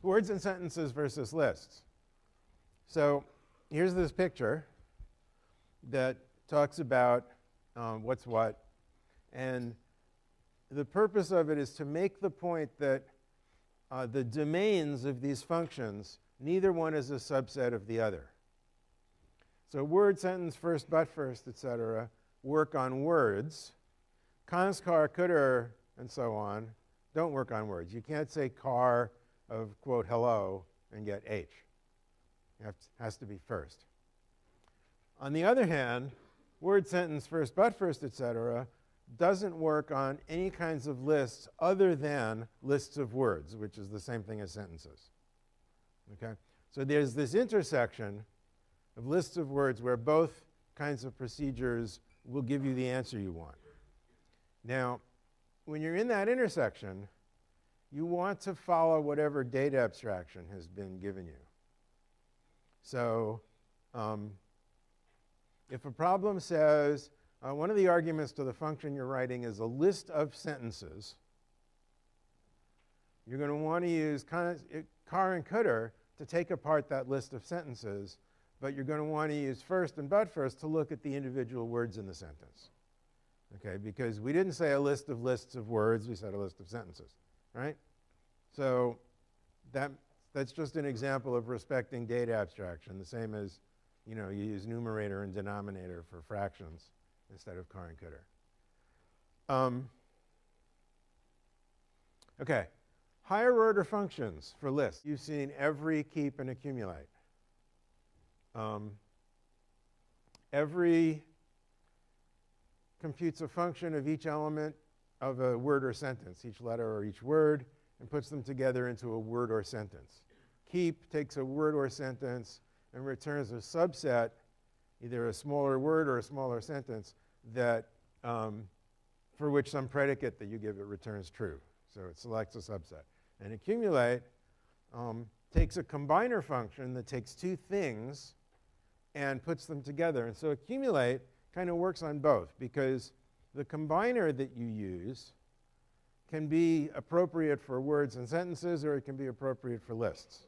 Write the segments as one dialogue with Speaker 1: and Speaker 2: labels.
Speaker 1: words and sentences versus lists. So here's this picture that talks about what's what. And the purpose of it is to make the point that the domains of these functions, neither one is a subset of the other. So word, sentence, first, but first, etc., work on words. Const, car, coulder, and so on don't work on words. You can't say car of, quote, hello and get H. It has to be first. On the other hand, word, sentence, first, but first, etc., doesn't work on any kinds of lists other than lists of words, which is the same thing as sentences. Okay? So there's this intersection of lists of words where both kinds of procedures will give you the answer you want. Now, when you're in that intersection, you want to follow whatever data abstraction has been given you. So if a problem says, one of the arguments to the function you're writing is a list of sentences, you're going to want to use car and coulder to take apart that list of sentences, but you're going to want to use first and but first to look at the individual words in the sentence. Okay, because we didn't say a list of lists of words, we said a list of sentences, right? So that's just an example of respecting data abstraction, the same as, you know, you use numerator and denominator for fractions instead of car and coulder. Okay, higher order functions for lists. You've seen every, keep, and accumulate. Every computes a function of each element of a word or sentence, each letter or each word, and puts them together into a word or sentence. Keep takes a word or sentence and returns a subset, either a smaller word or a smaller sentence, that for which some predicate that you give it returns true. So it selects a subset. And accumulate takes a combiner function that takes two things and puts them together. And so accumulate kind of works on both, because the combiner that you use can be appropriate for words and sentences, or it can be appropriate for lists.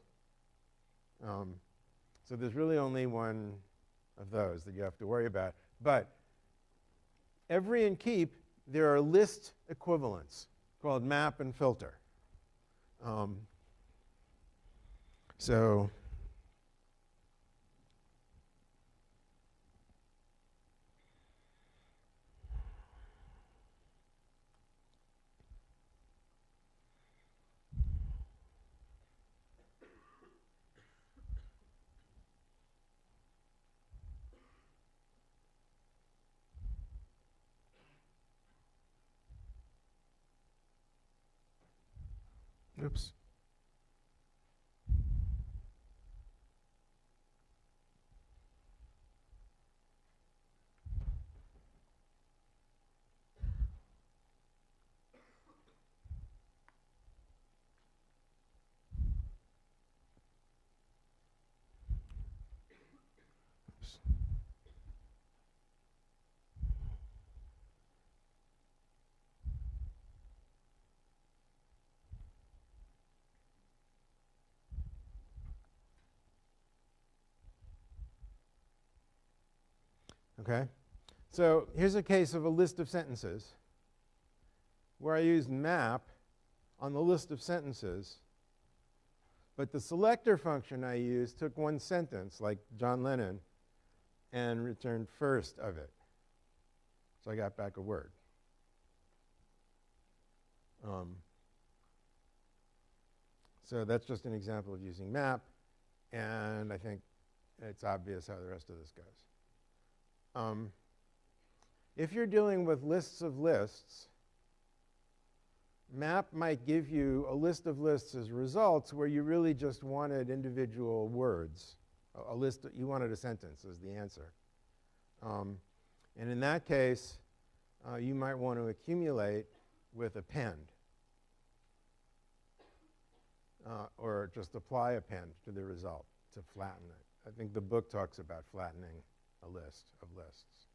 Speaker 1: So there's really only one of those that you have to worry about. But every and keep, there are list equivalents called map and filter. Oops. Okay, so here's a case of a list of sentences where I used map on the list of sentences, but the selector function I used took one sentence, like John Lennon, and returned first of it. So I got back a word. So that's just an example of using map, and I think it's obvious how the rest of this goes. If you're dealing with lists of lists, map might give you a list of lists as results where you really just wanted individual words. A list, you wanted a sentence as the answer. And in that case, you might want to accumulate with append, or just apply append to the result to flatten it. I think the book talks about flattening a list of lists.